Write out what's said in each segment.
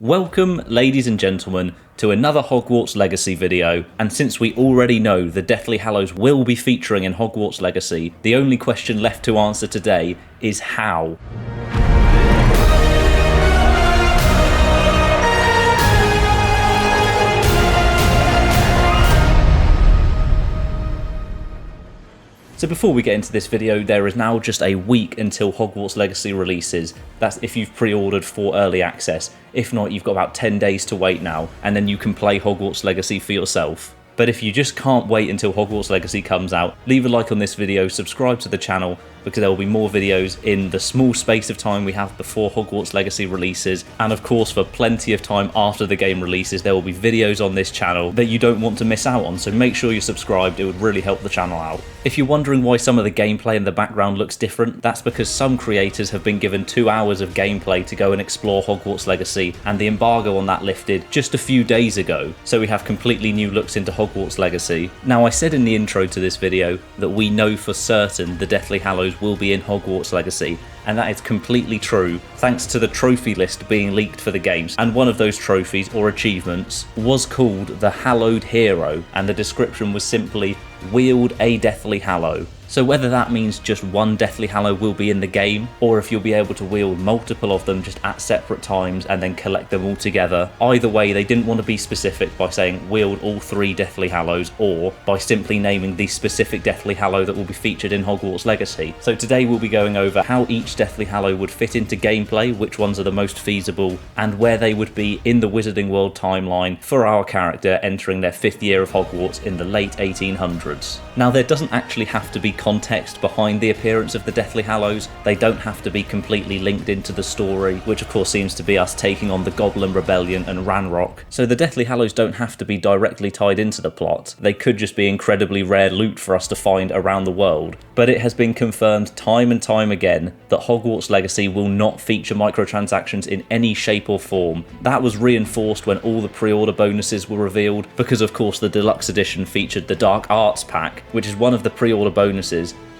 Welcome, ladies and gentlemen, to another Hogwarts Legacy video, and since we already know the Deathly Hallows will be featuring in Hogwarts Legacy, the only question left to answer today is how. So before we get into this video, there is now just a week until Hogwarts Legacy releases. That's if you've pre-ordered for early access. If not, you've got about 10 days to wait now, and then you can play Hogwarts Legacy for yourself. But if you just can't wait until Hogwarts Legacy comes out, leave a like on this video, subscribe to the channel, because there will be more videos in the small space of time we have before Hogwarts Legacy releases, and of course for plenty of time after the game releases there will be videos on this channel that you don't want to miss out on, so make sure you're subscribed, it would really help the channel out. If you're wondering why some of the gameplay in the background looks different, that's because some creators have been given 2 hours of gameplay to go and explore Hogwarts Legacy, and the embargo on that lifted just a few days ago, so we have completely new looks into Hogwarts Legacy. Now, I said in the intro to this video that we know for certain the Deathly Hallows will be in Hogwarts Legacy, and that is completely true thanks to the trophy list being leaked for the games, and one of those trophies or achievements was called the Hallowed Hero, and the description was simply wield a Deathly Hallow. So whether that means just one Deathly Hallow will be in the game, or if you'll be able to wield multiple of them just at separate times and then collect them all together, either way they didn't want to be specific by saying wield all 3 Deathly Hallows, or by simply naming the specific Deathly Hallow that will be featured in Hogwarts Legacy. So today we'll be going over how each Deathly Hallow would fit into gameplay, which ones are the most feasible, and where they would be in the Wizarding World timeline for our character entering their 5th year of Hogwarts in the late 1800s. Now, there doesn't actually have to be context behind the appearance of the Deathly Hallows. They don't have to be completely linked into the story, which of course seems to be us taking on the Goblin Rebellion and Ranrock. So the Deathly Hallows don't have to be directly tied into the plot. They could just be incredibly rare loot for us to find around the world. But it has been confirmed time and time again that Hogwarts Legacy will not feature microtransactions in any shape or form. That was reinforced when all the pre-order bonuses were revealed, because of course the deluxe edition featured the Dark Arts pack, which is one of the pre-order bonuses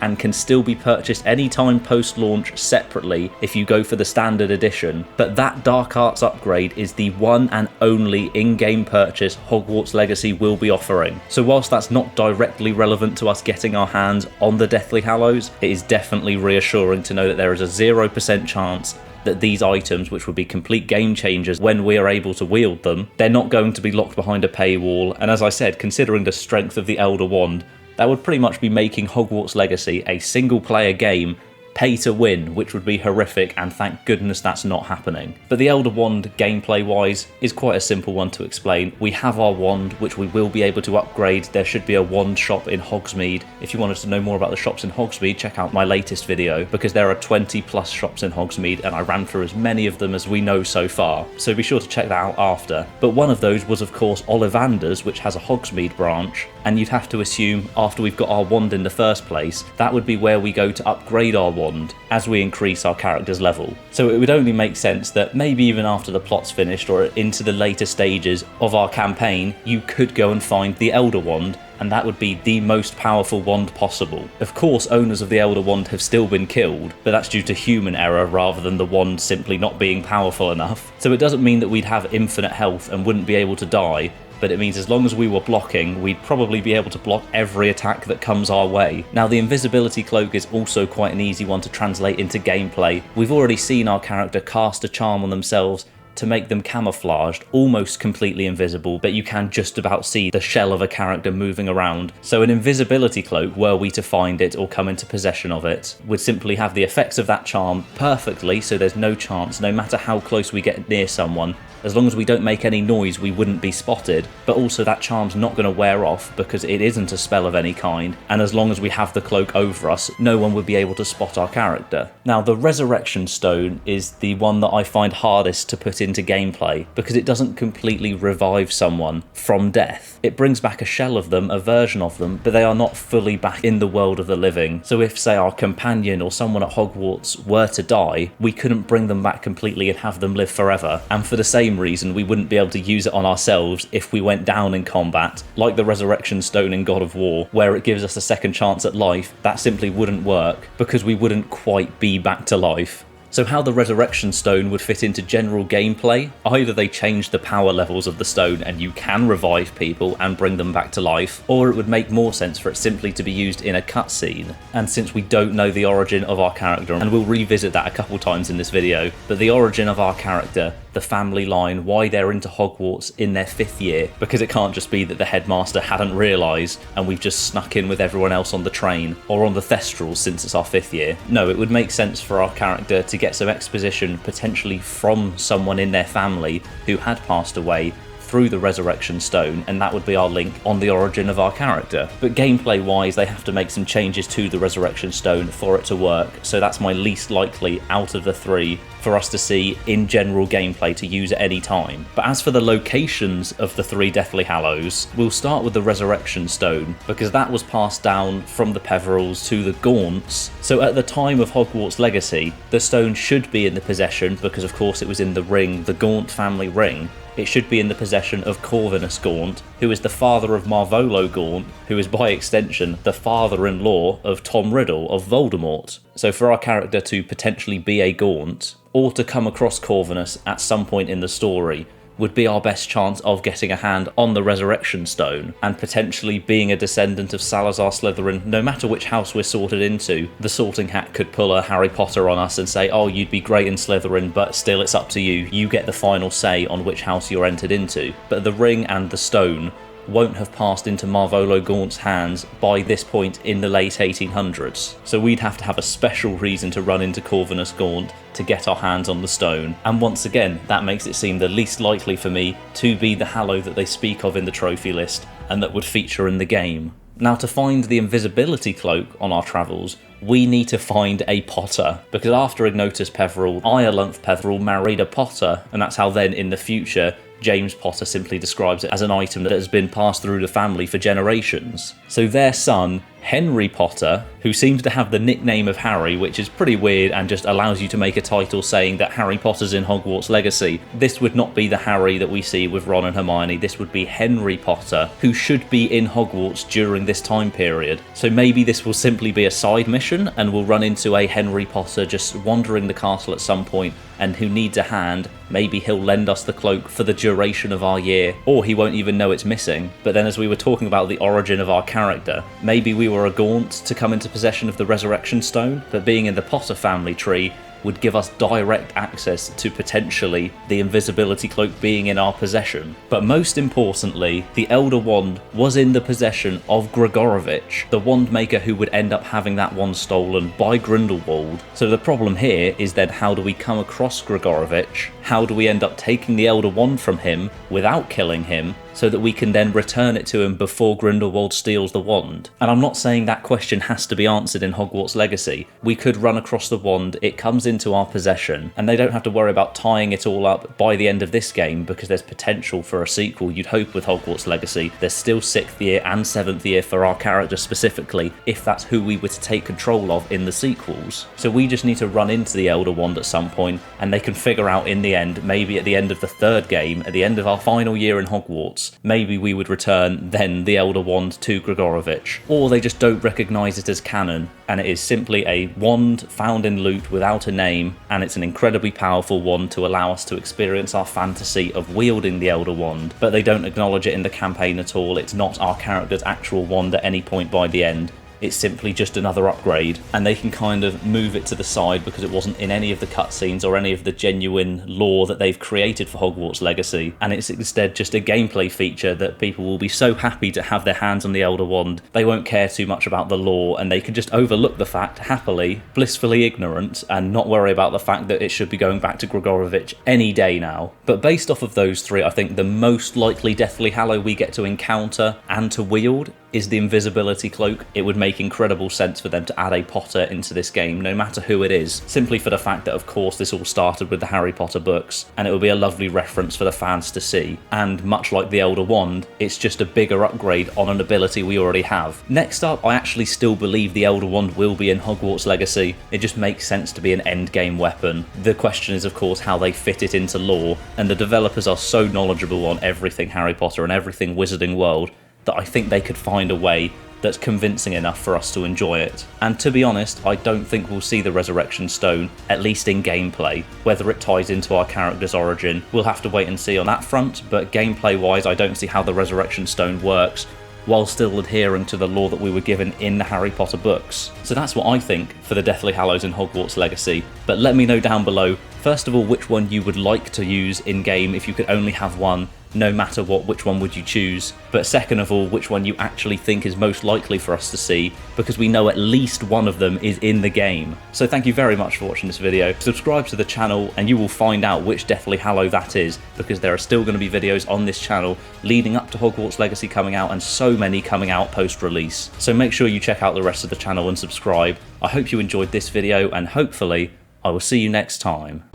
and can still be purchased anytime post-launch separately if you go for the standard edition. But that Dark Arts upgrade is the one and only in-game purchase Hogwarts Legacy will be offering. So whilst that's not directly relevant to us getting our hands on the Deathly Hallows, it is definitely reassuring to know that there is a 0% chance that these items, which would be complete game changers when we are able to wield them, they're not going to be locked behind a paywall. And as I said, considering the strength of the Elder Wand, that would pretty much be making Hogwarts Legacy a single-player game pay to win, which would be horrific, and thank goodness that's not happening. But the Elder Wand, gameplay-wise, is quite a simple one to explain. We have our wand, which we will be able to upgrade. There should be a wand shop in Hogsmeade. If you wanted to know more about the shops in Hogsmeade, check out my latest video, because there are 20 plus shops in Hogsmeade, and I ran through as many of them as we know so far, so be sure to check that out after. But one of those was of course Ollivander's, which has a Hogsmeade branch, and you'd have to assume after we've got our wand in the first place, that would be where we go to upgrade our wand as we increase our character's level. So it would only make sense that maybe even after the plot's finished or into the later stages of our campaign, you could go and find the Elder Wand, and that would be the most powerful wand possible. Of course, owners of the Elder Wand have still been killed, but that's due to human error rather than the wand simply not being powerful enough. So it doesn't mean that we'd have infinite health and wouldn't be able to die, but it means as long as we were blocking, we'd probably be able to block every attack that comes our way. Now, the Invisibility Cloak is also quite an easy one to translate into gameplay. We've already seen our character cast a charm on themselves to make them camouflaged, almost completely invisible, but you can just about see the shell of a character moving around. So an Invisibility Cloak, were we to find it or come into possession of it, would simply have the effects of that charm perfectly, so there's no chance, no matter how close we get near someone, as long as we don't make any noise, we wouldn't be spotted. But also that charm's not going to wear off because it isn't a spell of any kind, and as long as we have the cloak over us, no one would be able to spot our character. Now, the Resurrection Stone is the one that I find hardest to put into gameplay, because it doesn't completely revive someone from death. It brings back a shell of them, a version of them, but they are not fully back in the world of the living. So if, say, our companion or someone at Hogwarts were to die, we couldn't bring them back completely and have them live forever. And for the same reason, we wouldn't be able to use it on ourselves if we went down in combat, like the Resurrection Stone in God of War, where it gives us a second chance at life. That simply wouldn't work, because we wouldn't quite be back to life. So how the Resurrection Stone would fit into general gameplay, either they change the power levels of the stone and you can revive people and bring them back to life, or it would make more sense for it simply to be used in a cutscene. And since we don't know the origin of our character, and we'll revisit that a couple times in this video, but the origin of our character, the family line, why they're into Hogwarts in their 5th year, because it can't just be that the headmaster hadn't realised and we've just snuck in with everyone else on the train, or on the Thestrals since it's our 5th year. No, it would make sense for our character to get some exposition potentially from someone in their family who had passed away through the Resurrection Stone, and that would be our link on the origin of our character. But gameplay wise, they have to make some changes to the Resurrection Stone for it to work, so that's my least likely out of the 3 for us to see in general gameplay to use at any time. But as for the locations of the 3 Deathly Hallows, we'll start with the Resurrection Stone, because that was passed down from the Peverils to the Gaunts. So at the time of Hogwarts Legacy, the stone should be in the possession, because of course it was in the ring, the Gaunt family ring. It should be in the possession of Corvinus Gaunt, who is the father of Marvolo Gaunt, who is by extension the father-in-law of Tom Riddle of Voldemort. So for our character to potentially be a Gaunt, or to come across Corvinus at some point in the story, would be our best chance of getting a hand on the Resurrection Stone, and potentially being a descendant of Salazar Slytherin. No matter which house we're sorted into, the Sorting Hat could pull a Harry Potter on us and say, oh, you'd be great in Slytherin, but still it's up to you. You get the final say on which house you're entered into. But the ring and the stone won't have passed into Marvolo Gaunt's hands by this point in the late 1800s. So we'd have to have a special reason to run into Corvinus Gaunt to get our hands on the stone. And once again, that makes it seem the least likely for me to be the Hallow that they speak of in the trophy list and that would feature in the game. Now, to find the Invisibility Cloak on our travels, we need to find a Potter, because after Ignotus Peveril, Iolanthe Peveril married a Potter, and that's how then in the future James Potter simply describes it as an item that has been passed through the family for generations. So their son, Henry Potter, who seems to have the nickname of Harry, which is pretty weird and just allows you to make a title saying that Harry Potter's in Hogwarts Legacy. This would not be the Harry that we see with Ron and Hermione, this would be Henry Potter, who should be in Hogwarts during this time period. So maybe this will simply be a side mission and we'll run into a Henry Potter just wandering the castle at some point and who needs a hand. Maybe he'll lend us the cloak for the duration of our year, or he won't even know it's missing. But then as we were talking about the origin of our character, maybe we were a Gaunt to come into possession of the Resurrection Stone, but being in the Potter family tree would give us direct access to potentially the Invisibility Cloak being in our possession. But most importantly, the Elder Wand was in the possession of Gregorovitch, the wand maker who would end up having that wand stolen by Grindelwald. So the problem here is then, how do we come across Gregorovitch? How do we end up taking the Elder Wand from him without killing him, so that we can then return it to him before Grindelwald steals the wand? And I'm not saying that question has to be answered in Hogwarts Legacy. We could run across the wand, it comes into our possession, and they don't have to worry about tying it all up by the end of this game, because there's potential for a sequel, you'd hope, with Hogwarts Legacy. There's still 6th year and 7th year for our character specifically, if that's who we were to take control of in the sequels. So we just need to run into the Elder Wand at some point, and they can figure out in the end, maybe at the end of the 3rd game, at the end of our final year in Hogwarts, maybe we would return then the Elder Wand to Gregorovitch. Or they just don't recognise it as canon, and it is simply a wand found in loot without a name, and it's an incredibly powerful wand to allow us to experience our fantasy of wielding the Elder Wand, but they don't acknowledge it in the campaign at all. It's not our character's actual wand at any point by the end. It's simply just another upgrade, and they can kind of move it to the side because it wasn't in any of the cutscenes or any of the genuine lore that they've created for Hogwarts Legacy, and it's instead just a gameplay feature that people will be so happy to have their hands on the Elder Wand, they won't care too much about the lore, and they can just overlook the fact, happily, blissfully ignorant, and not worry about the fact that it should be going back to Gregorovitch any day now. But based off of those 3, I think the most likely Deathly Hallow we get to encounter and to wield is the Invisibility Cloak. It would make incredible sense for them to add a Potter into this game, no matter who it is, simply for the fact that of course this all started with the Harry Potter books, and it would be a lovely reference for the fans to see. And much like the Elder Wand, it's just a bigger upgrade on an ability we already have. Next up, I actually still believe the Elder Wand will be in Hogwarts Legacy. It just makes sense to be an endgame weapon. The question is of course how they fit it into lore, and the developers are so knowledgeable on everything Harry Potter and everything Wizarding World that I think they could find a way that's convincing enough for us to enjoy it. And to be honest, I don't think we'll see the Resurrection Stone, at least in gameplay. Whether it ties into our character's origin, we'll have to wait and see on that front, but gameplay wise I don't see how the Resurrection Stone works while still adhering to the lore that we were given in the Harry Potter books. So that's what I think for the Deathly Hallows in Hogwarts Legacy. But let me know down below, first of all, which one you would like to use in-game if you could only have one, no matter what, which one would you choose? But second of all, which one you actually think is most likely for us to see, because we know at least one of them is in the game. So thank you very much for watching this video. Subscribe to the channel and you will find out which Deathly Hallow that is, because there are still going to be videos on this channel leading up to Hogwarts Legacy coming out, and so many coming out post-release. So make sure you check out the rest of the channel and subscribe. I hope you enjoyed this video, and hopefully I will see you next time.